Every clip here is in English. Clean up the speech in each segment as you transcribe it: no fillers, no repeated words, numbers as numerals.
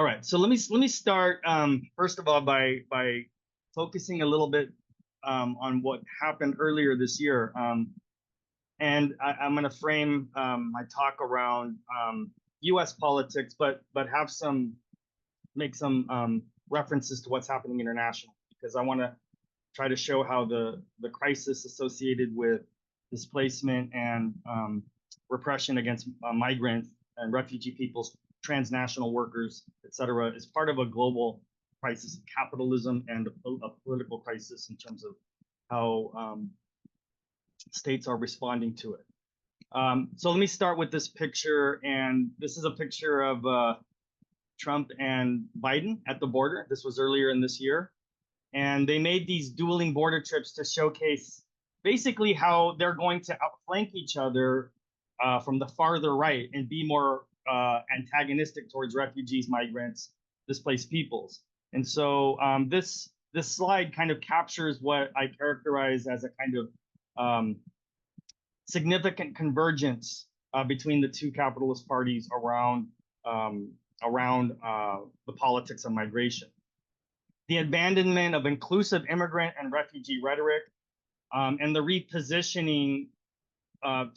All right, so let me start first of all by focusing a little bit on what happened earlier this year, and I'm going to frame my talk around U.S. politics, but have some make some references to what's happening internationally, because I want to try to show how the crisis associated with displacement and repression against migrant and refugee peoples, transnational workers, et cetera, is part of a global crisis of capitalism and a political crisis in terms of how states are responding to it. So let me start with this picture, and this is a picture of Trump and Biden at the border. This was earlier in this year, and they made these dueling border trips to showcase basically how they're going to outflank each other from the farther right and be more antagonistic towards refugees, migrants, displaced peoples. And so this slide kind of captures what I characterize as a kind of significant convergence between the two capitalist parties around the politics of migration. The abandonment of inclusive immigrant and refugee rhetoric, and the repositioning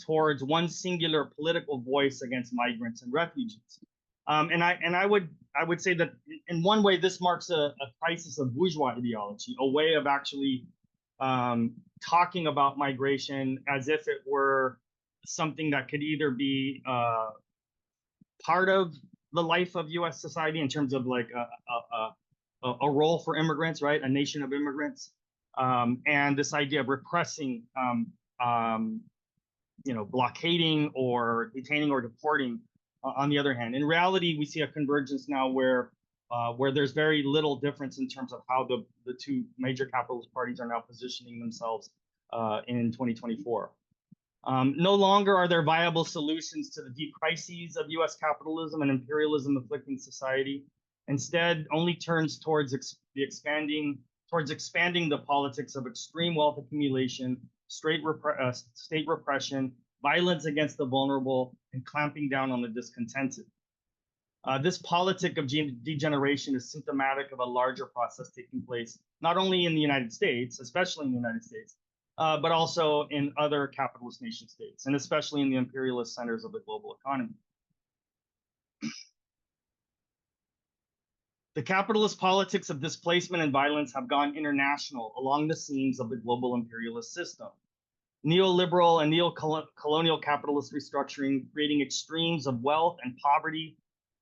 towards one singular political voice against migrants and refugees. And I would say that in one way this marks a crisis of bourgeois ideology, a way of actually talking about migration as if it were something that could either be part of the life of U.S. society in terms of like a role for immigrants, right? A nation of immigrants, and this idea of repressing, blockading or detaining or deporting on the other hand. In reality, we see a convergence now where there's very little difference in terms of how the two major capitalist parties are now positioning themselves in 2024. No longer are there viable solutions to the deep crises of U.S. capitalism and imperialism afflicting society. Instead, only turns towards expanding the politics of extreme wealth accumulation, state repression, violence against the vulnerable, and clamping down on the discontented. This politic of degeneration is symptomatic of a larger process taking place, not only in the United States, especially in the United States, but also in other capitalist nation states, and especially in the imperialist centers of the global economy. The capitalist politics of displacement and violence have gone international along the seams of the global imperialist system. Neoliberal and neo-colonial capitalist restructuring, creating extremes of wealth and poverty,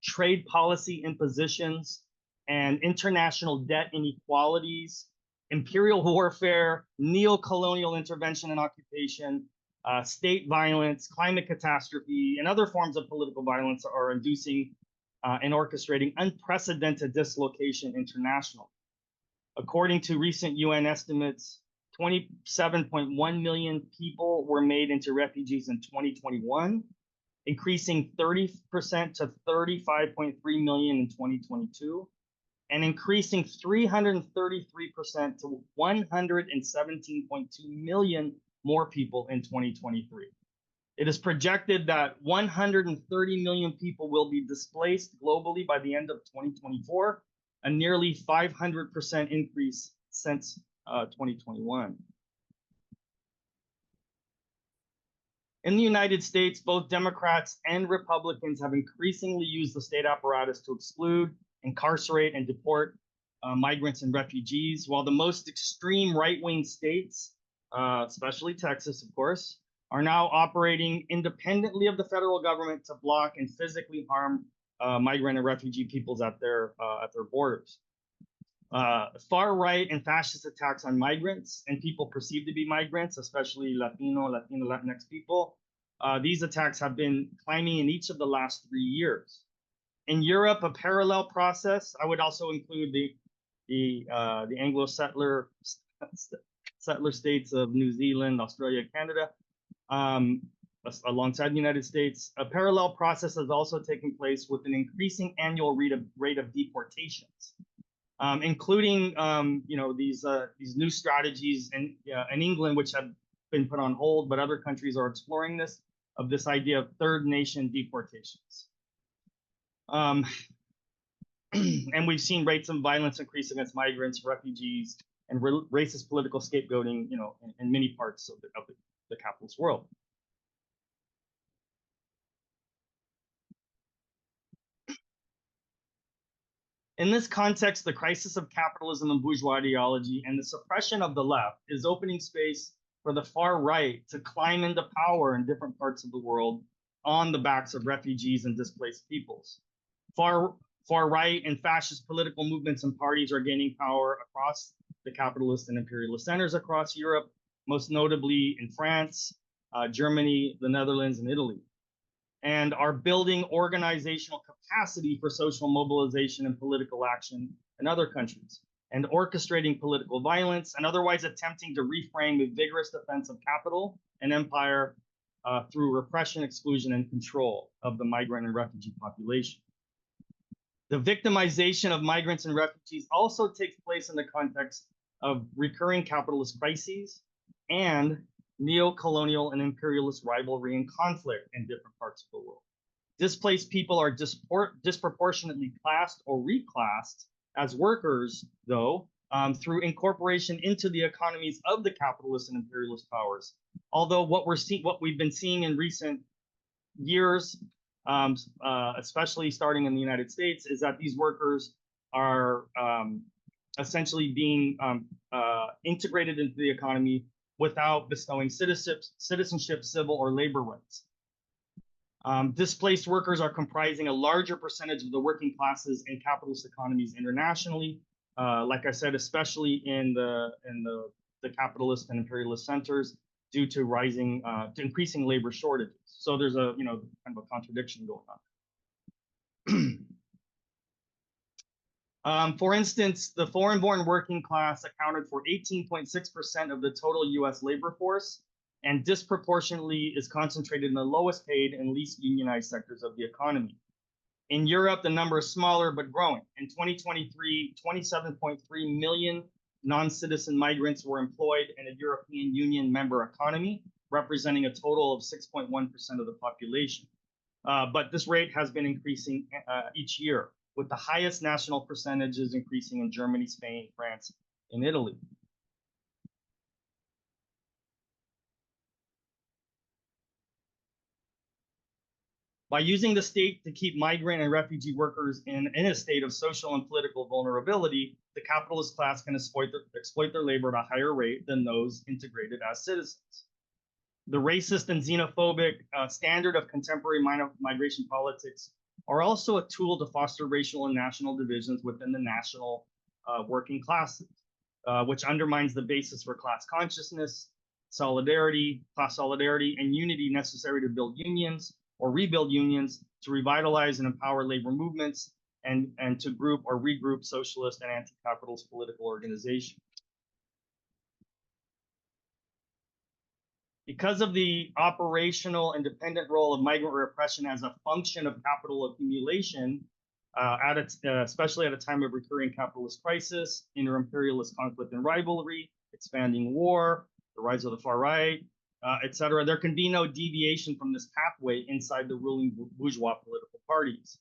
trade policy impositions, and international debt inequalities, imperial warfare, neo-colonial intervention and occupation, state violence, climate catastrophe, and other forms of political violence are inducing and orchestrating unprecedented dislocation internationally. According to recent UN estimates, 27.1 million people were made into refugees in 2021, increasing 30% to 35.3 million in 2022, and increasing 333% to 117.2 million more people in 2023. It is projected that 130 million people will be displaced globally by the end of 2024, a nearly 500% increase since 2021. In the United States, both Democrats and Republicans have increasingly used the state apparatus to exclude, incarcerate, and deport migrants and refugees, while the most extreme right-wing states, especially Texas, of course, are now operating independently of the federal government to block and physically harm migrant and refugee peoples at their borders. Far right and fascist attacks on migrants and people perceived to be migrants, especially Latinx people, these attacks have been climbing in each of the last 3 years. In Europe, a parallel process. I would also include the Anglo settler states of New Zealand, Australia, Canada, alongside the United States. A parallel process has also taken place with an increasing annual rate of deportations, including these new strategies in England, which have been put on hold, but other countries are exploring this idea of third nation deportations. And we've seen rates of violence increase against migrants, refugees, and racist political scapegoating, in many parts of the capitalist world. In this context, the crisis of capitalism and bourgeois ideology and the suppression of the left is opening space for the far right to climb into power in different parts of the world on the backs of refugees and displaced peoples. Far right and fascist political movements and parties are gaining power across the capitalist and imperialist centers across Europe, most notably in France, Germany, the Netherlands, and Italy, and are building organizational capacity for social mobilization and political action in other countries, and orchestrating political violence and otherwise attempting to reframe the vigorous defense of capital and empire through repression, exclusion, and control of the migrant and refugee population. The victimization of migrants and refugees also takes place in the context of recurring capitalist crises and neo-colonial and imperialist rivalry and conflict in different parts of the world. Displaced people are disproportionately classed or reclassed as workers, though, through incorporation into the economies of the capitalist and imperialist powers. Although what we've been seeing in recent years, especially starting in the United States, is that these workers are essentially being integrated into the economy without bestowing citizenship, civil, or labor rights. Displaced workers are comprising a larger percentage of the working classes in capitalist economies internationally. Like I said, especially in the capitalist and imperialist centers, due to increasing labor shortages. So there's a kind of a contradiction going on. For instance, the foreign-born working class accounted for 18.6% of the total U.S. labor force, and disproportionately is concentrated in the lowest paid and least unionized sectors of the economy. In Europe, the number is smaller but growing. In 2023, 27.3 million non-citizen migrants were employed in a European Union member economy, representing a total of 6.1% of the population. But this rate has been increasing each year, with the highest national percentages increasing in Germany, Spain, France, and Italy. By using the state to keep migrant and refugee workers in a state of social and political vulnerability, the capitalist class can exploit their labor at a higher rate than those integrated as citizens. The racist and xenophobic standard of contemporary migration politics are also a tool to foster racial and national divisions within the national working classes, which undermines the basis for class consciousness, class solidarity, and unity necessary to build unions or rebuild unions, to revitalize and empower labor movements, and to group or regroup socialist and anti-capitalist political organizations. Because of the operational and dependent role of migrant repression as a function of capital accumulation, especially at a time of recurring capitalist crisis, inter-imperialist conflict and rivalry, expanding war, the rise of the far right, etc., there can be no deviation from this pathway inside the ruling bourgeois political parties.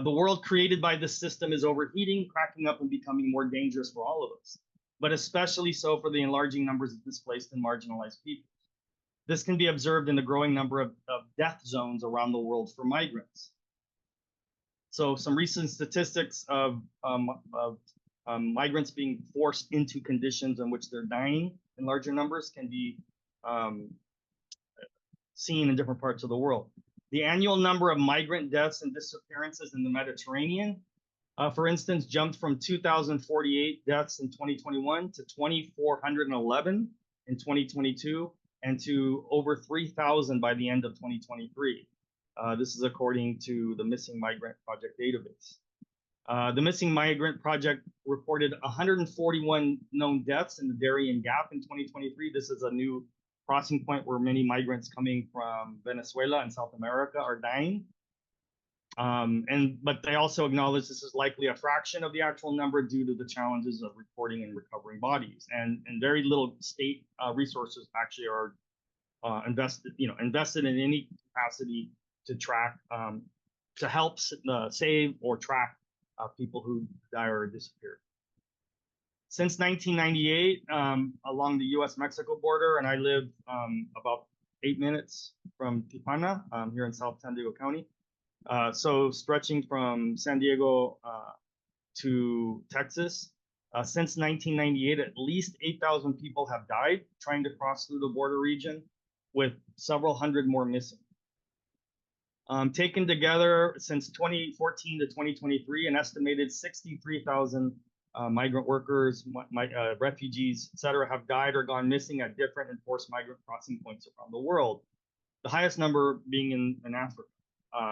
The world created by this system is overheating, cracking up, and becoming more dangerous for all of us, but especially so for the enlarging numbers of displaced and marginalized people. This can be observed in the growing number of death zones around the world for migrants. So some recent statistics of migrants being forced into conditions in which they're dying in larger numbers can be seen in different parts of the world. The annual number of migrant deaths and disappearances in the Mediterranean, for instance, jumped from 2,048 deaths in 2021 to 2,411 in 2022, and to over 3,000 by the end of 2023. This is according to the Missing Migrant Project database. The Missing Migrant Project reported 141 known deaths in the Darien Gap in 2023. This is a new crossing point where many migrants coming from Venezuela and South America are dying. But they also acknowledge this is likely a fraction of the actual number due to the challenges of reporting and recovering bodies, and very little state resources actually are invested in any capacity to track, to help save or track people who die or disappeared. Since 1998, along the U.S.-Mexico border, and I live about 8 minutes from Tijuana, here in South San Diego County. So stretching from San Diego to Texas, since 1998, at least 8,000 people have died trying to cross through the border region, with several hundred more missing. Taken together, since 2014 to 2023, an estimated 63,000 migrant workers, refugees, et cetera, have died or gone missing at different enforced migrant crossing points around the world. The highest number being in Africa,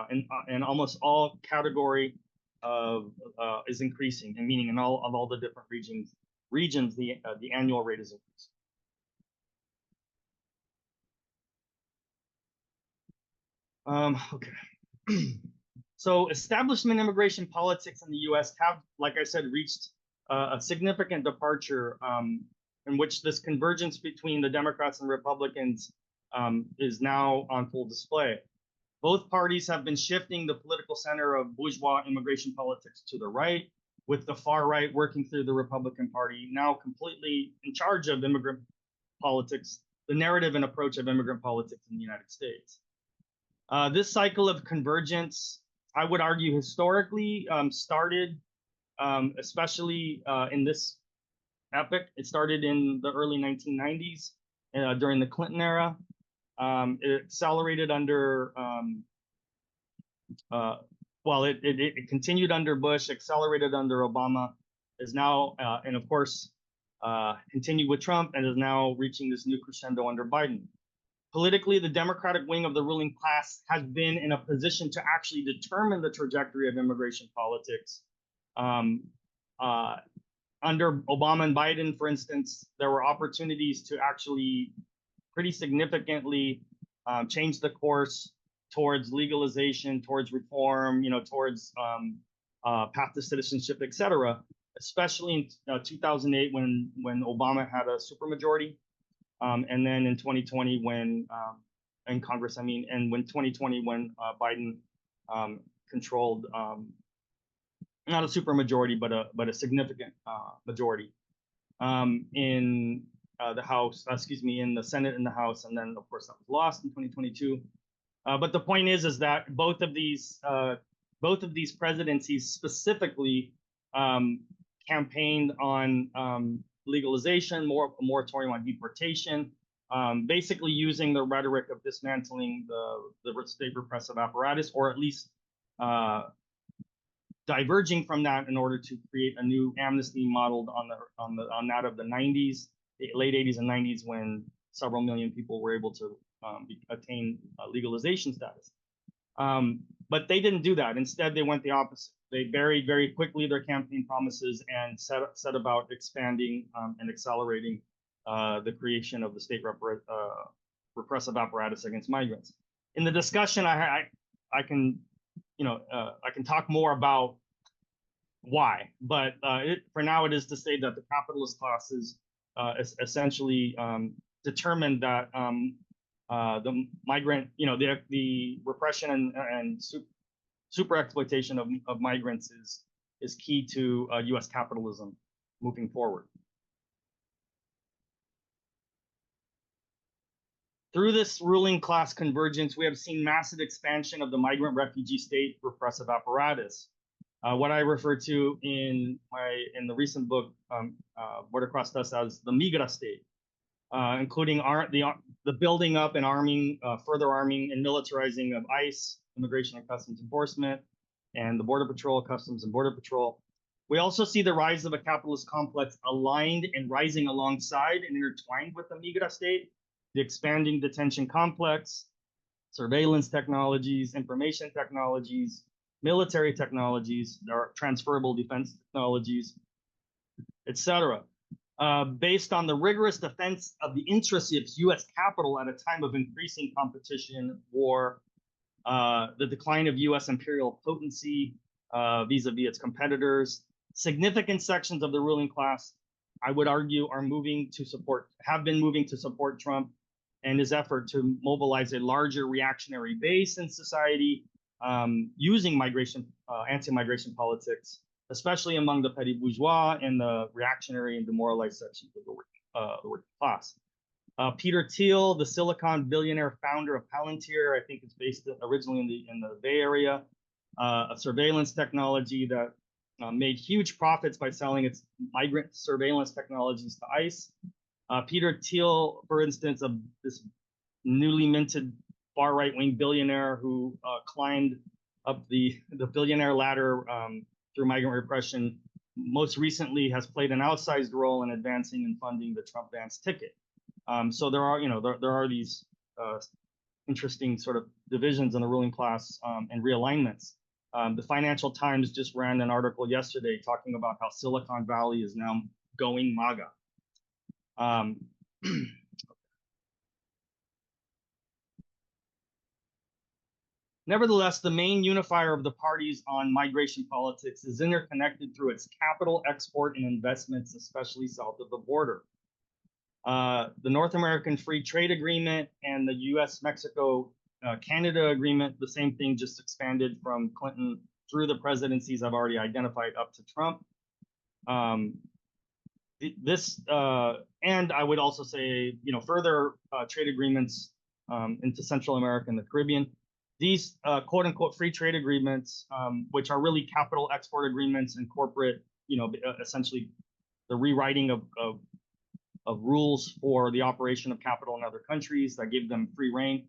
and almost all category of is increasing, and meaning in all the different regions, the annual rate is increasing. Okay. So establishment immigration politics in the U.S. have, like I said, reached a significant departure, in which this convergence between the Democrats and Republicans is now on full display. Both parties have been shifting the political center of bourgeois immigration politics to the right, with the far right working through the Republican Party, now completely in charge of immigrant politics, the narrative and approach of immigrant politics in the United States. This cycle of convergence, I would argue, historically started, especially in this epoch. It started in the early 1990s during the Clinton era. It accelerated under, it continued under Bush, accelerated under Obama, is now, and of course, continued with Trump, and is now reaching this new crescendo under Biden. Politically, the Democratic wing of the ruling class has been in a position to actually determine the trajectory of immigration politics. Under Obama and Biden, for instance, there were opportunities to actually pretty significantly change the course towards legalization, towards reform, towards path to citizenship, et cetera, especially in 2008 when Obama had a supermajority. And then in 2020 when in Congress, and when 2020 when Biden controlled not a supermajority but a significant majority in the House, in the Senate and the House, and then of course that was lost in 2022. But the point is that both of these presidencies specifically campaigned on legalization, a moratorium on deportation, basically using the rhetoric of dismantling the state repressive apparatus, or at least diverging from that in order to create a new amnesty modeled on that of the 90s, the late 80s and 90s, when several million people were able to attain legalization status. But they didn't do that. Instead, they went the opposite. They buried very quickly their campaign promises and set about expanding and accelerating the creation of the state repressive apparatus against migrants. In the discussion, I can talk more about why, but for now, it is to say that the capitalist classes essentially determined that the migrant, the repression and super exploitation of migrants is key to U.S. capitalism moving forward. Through this ruling class convergence, we have seen massive expansion of the migrant refugee state repressive apparatus. What I refer to in the recent book, Border Cross Us, as the migra state, including the building up and arming, further arming and militarizing of ICE, Immigration and Customs Enforcement, and the Border Patrol, Customs and Border Patrol. We also see the rise of a capitalist complex aligned and rising alongside and intertwined with the migra state, the expanding detention complex, surveillance technologies, information technologies, military technologies, there are transferable defense technologies, etc. Based on the rigorous defense of the interests of U.S. capital at a time of increasing competition, war, the decline of U.S. imperial potency vis-a-vis its competitors, significant sections of the ruling class, I would argue, have been moving to support Trump and his effort to mobilize a larger reactionary base in society, using anti-migration politics especially among the petty bourgeois and the reactionary and demoralized sections of the working class. Peter Thiel, the Silicon billionaire founder of Palantir, I think it's based originally in the Bay Area, a surveillance technology that made huge profits by selling its migrant surveillance technologies to ICE. Peter Thiel, for instance, of this newly minted far right-wing billionaire who climbed up the billionaire ladder through migrant repression, most recently has played an outsized role in advancing and funding the Trump-Vance ticket. So there are, there are these interesting sort of divisions in the ruling class and realignments. The Financial Times just ran an article yesterday talking about how Silicon Valley is now going MAGA. Nevertheless, the main unifier of the parties on migration politics is interconnected through its capital export and investments, especially south of the border. The North American Free Trade Agreement and the US-Mexico-Canada Agreement, the same thing, just expanded from Clinton through the presidencies I've already identified up to Trump. And I would also say, further trade agreements into Central America and the Caribbean. These quote unquote free trade agreements, which are really capital export agreements and corporate, essentially the rewriting of rules for the operation of capital in other countries that give them free reign.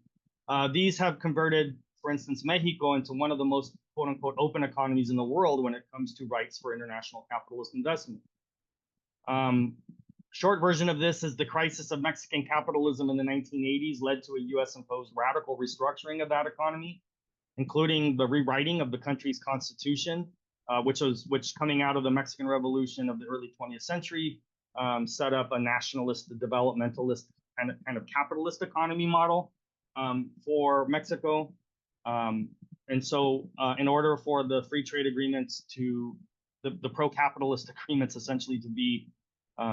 These have converted, for instance, Mexico into one of the most quote unquote open economies in the world when it comes to rights for international capitalist investment. Short version of this is the crisis of Mexican capitalism in the 1980s led to a US-imposed radical restructuring of that economy, including the rewriting of the country's constitution, which coming out of the Mexican Revolution of the early 20th century, set up a nationalist, developmentalist kind of capitalist economy model for Mexico. And so in order for the free trade agreements the pro-capitalist agreements essentially to be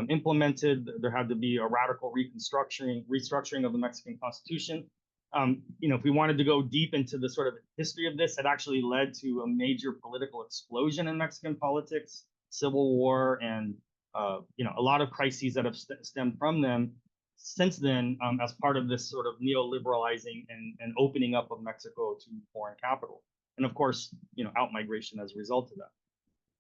implemented, there had to be a radical restructuring of the Mexican Constitution. If we wanted to go deep into the sort of history of this, it actually led to a major political explosion in Mexican politics, civil war, and a lot of crises that have stemmed from them since then as part of this sort of neoliberalizing and opening up of Mexico to foreign capital. And of course, out-migration as a result of that.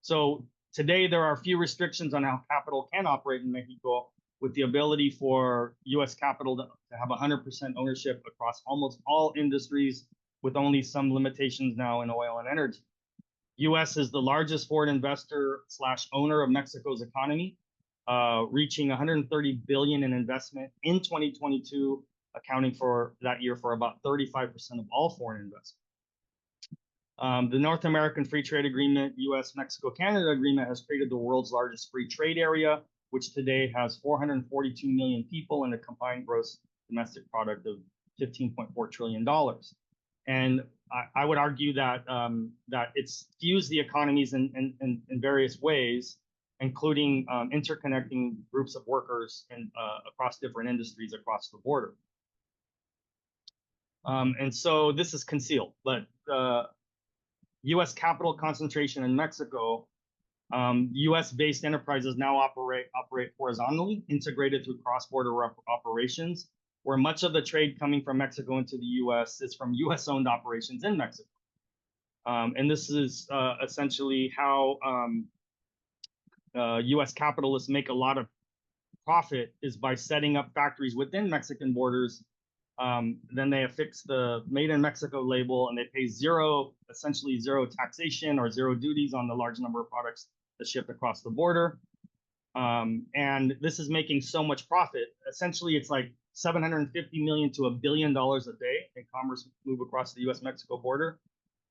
So today, there are few restrictions on how capital can operate in Mexico, with the ability for US capital to have 100% ownership across almost all industries, with only some limitations now in oil and energy. US is the largest foreign investor / owner of Mexico's economy, reaching 130 billion in investment in 2022, accounting for that year for about 35% of all foreign investment. The North American Free Trade Agreement, US-Mexico-Canada Agreement, has created the world's largest free trade area, which today has 442 million people and a combined gross domestic product of $15.4 trillion. And I would argue that it's fused the economies in various ways, including interconnecting groups of workers across different industries across the border. And so this is concealed, but US capital concentration in Mexico, US-based enterprises now operate horizontally, integrated through cross-border operations, where much of the trade coming from Mexico into the US is from US-owned operations in Mexico. And this is essentially how US capitalists make a lot of profit, is by setting up factories within Mexican borders. Then they affix the Made in Mexico label, and they pay essentially zero taxation or zero duties on the large number of products that ship across the border. And this is making so much profit. Essentially, it's like $750 million to $1 billion a day in commerce move across the US-Mexico border,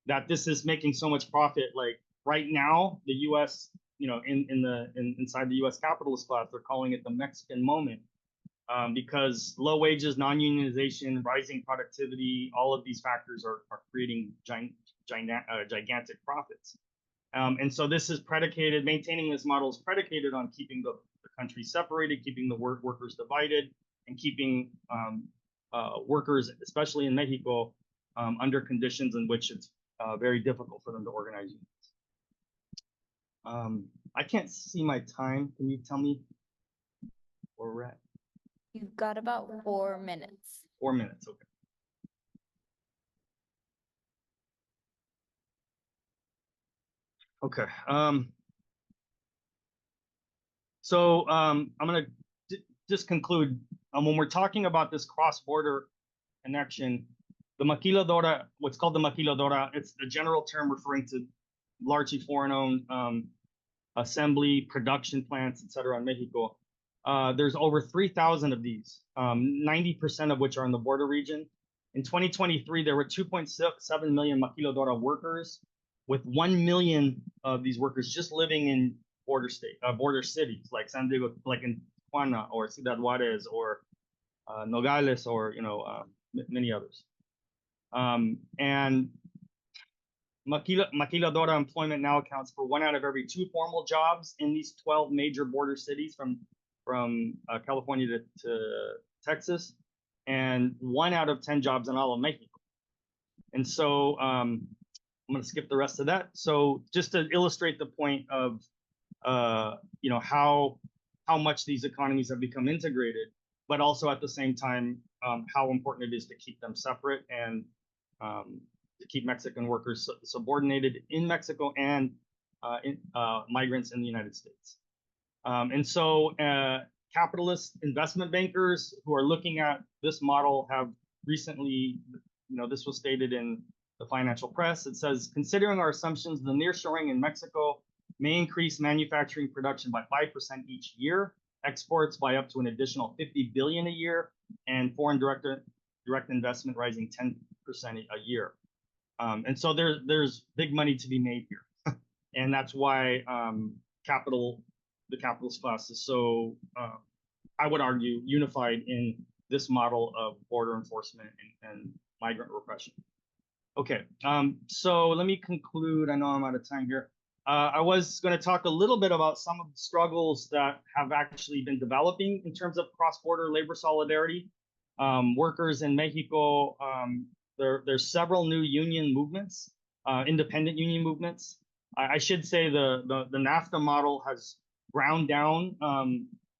that this is making so much profit. Like right now, the US, inside the US capitalist class, they're calling it the Mexican moment. Because low wages, non-unionization, rising productivity, all of these factors are creating gigantic profits. And so this is predicated, maintaining this model is predicated on keeping the country separated, keeping the workers divided, and keeping workers, especially in Mexico, under conditions in which it's very difficult for them to organize unions. I can't see my time. Can you tell me where we're at? You've got about 4 minutes. 4 minutes, okay. Okay. I'm gonna just conclude. When we're talking about this cross-border connection, the maquiladora, what's called the maquiladora, it's a general term referring to largely foreign-owned assembly, production plants, et cetera, in Mexico. There's over 3,000 of these, 90% of which are in the border region. In 2023, there were 2.7 million maquiladora workers, with 1 million of these workers just living in border cities like San Diego, like in Tijuana or Ciudad Juarez or Nogales or many others. And maquiladora employment now accounts for 1 out of every 2 formal jobs in these 12 major border cities from California to Texas, and 1 out of 10 jobs in all of Mexico. And so I'm going to skip the rest of that. So just to illustrate the point of how much these economies have become integrated, but also at the same time how important it is to keep them separate and to keep Mexican workers subordinated in Mexico and migrants in the United States. And so capitalist investment bankers who are looking at this model have recently, this was stated in the financial press. It says, considering our assumptions, the nearshoring in Mexico may increase manufacturing production by 5% each year, exports by up to an additional 50 billion a year, and foreign direct investment rising 10% a year. And so there's big money to be made here. And that's why the capitalist class is so, I would argue, unified in this model of border enforcement and migrant repression. Okay, so let me conclude. I know I'm out of time here. I was going to talk a little bit about some of the struggles that have actually been developing in terms of cross-border labor solidarity. Workers in Mexico, there's several new union movements, independent union movements. I should say the NAFTA model has ground down,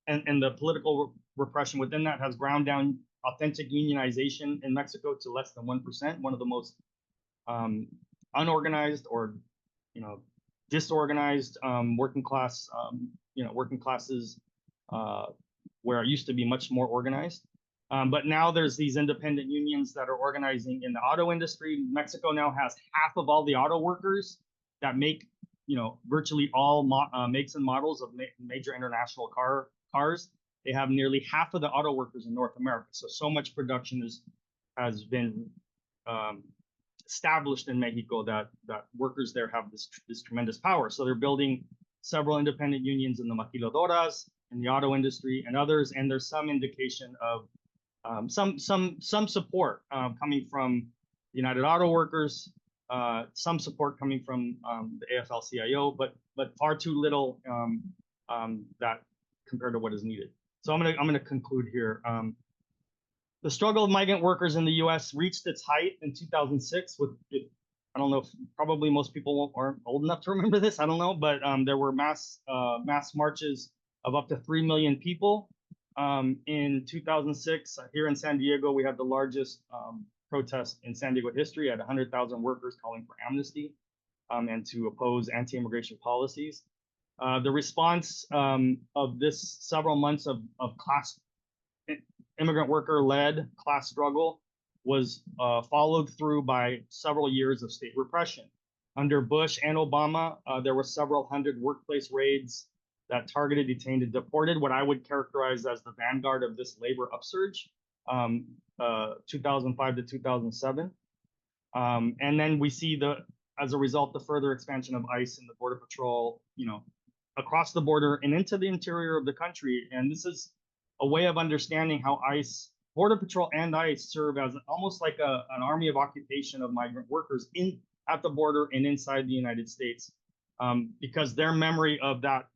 and the political repression within that has ground down authentic unionization in Mexico to less than 1%, one of the most unorganized or disorganized working classes where it used to be much more organized. But now there's these independent unions that are organizing in the auto industry. Mexico now has half of all the auto workers that make virtually all makes and models of major international cars. They have nearly half of the auto workers in North America. So much production has been established in Mexico that workers there have this tremendous power. So they're building several independent unions in the maquiladoras, in the auto industry, and others. And there's some indication of some support coming from the United Auto Workers, some support coming from the AFL-CIO, but far too little that compared to what is needed. So I'm gonna conclude here. The struggle of migrant workers in the U.S. reached its height in 2006 with, I don't know if probably most people aren't old enough to remember this, I don't know, but there were mass marches of up to 3 million people. In 2006, here in San Diego, we had the largest protest in San Diego history at 100,000 workers calling for amnesty and to oppose anti-immigration policies. The response of this several months of immigrant worker-led class struggle was followed through by several years of state repression. Under Bush and Obama, there were several hundred workplace raids that targeted, detained, and deported what I would characterize as the vanguard of this labor upsurge, 2005 to 2007. And then we see as a result, the further expansion of ICE and the Border Patrol, across the border and into the interior of the country. And this is a way of understanding how ICE, Border Patrol and ICE serve as almost like an army of occupation of migrant workers at the border and inside the United States, because their memory of that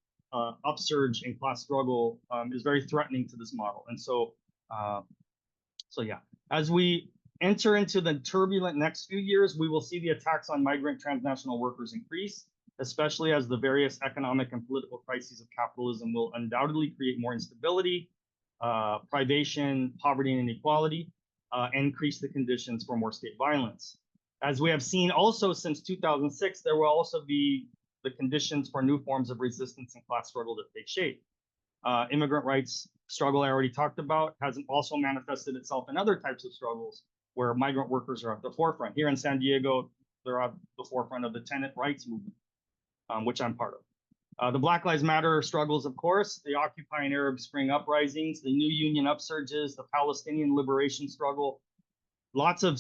upsurge in class struggle is very threatening to this model. And so yeah, as we enter into the turbulent next few years, we will see the attacks on migrant transnational workers increase. especially as the various economic and political crises of capitalism will undoubtedly create more instability, privation, poverty, and inequality, and increase the conditions for more state violence. As we have seen also since 2006, there will also be the conditions for new forms of resistance and class struggle that take shape. Immigrant rights struggle I already talked about has also manifested itself in other types of struggles where migrant workers are at the forefront. Here in San Diego, they're at the forefront of the tenant rights movement, which I'm part of. The Black Lives Matter struggles, of course, the Occupy and Arab Spring uprisings, the new union upsurges, the Palestinian liberation struggle, lots of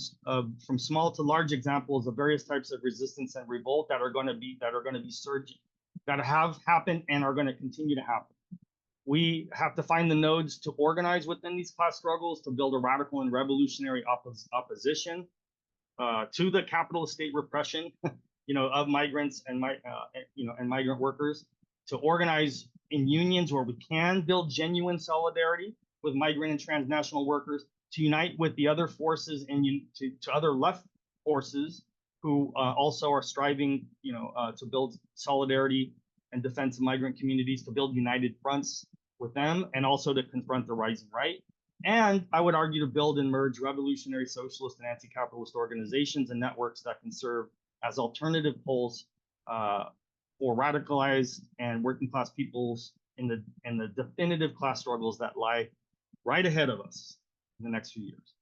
from small to large examples of various types of resistance and revolt that are going to be surging, that have happened and are going to continue to happen. We have to find the nodes to organize within these class struggles to build a radical and revolutionary opposition to the capitalist state repression, of migrants and migrant workers, to organize in unions where we can build genuine solidarity with migrant and transnational workers, to unite with the other forces and to other left forces who also are striving, to build solidarity and defense of migrant communities, to build united fronts with them, and also to confront the rising right. And I would argue to build and merge revolutionary socialist and anti-capitalist organizations and networks that can serve as alternative poles for radicalized and working class peoples in the definitive class struggles that lie right ahead of us in the next few years.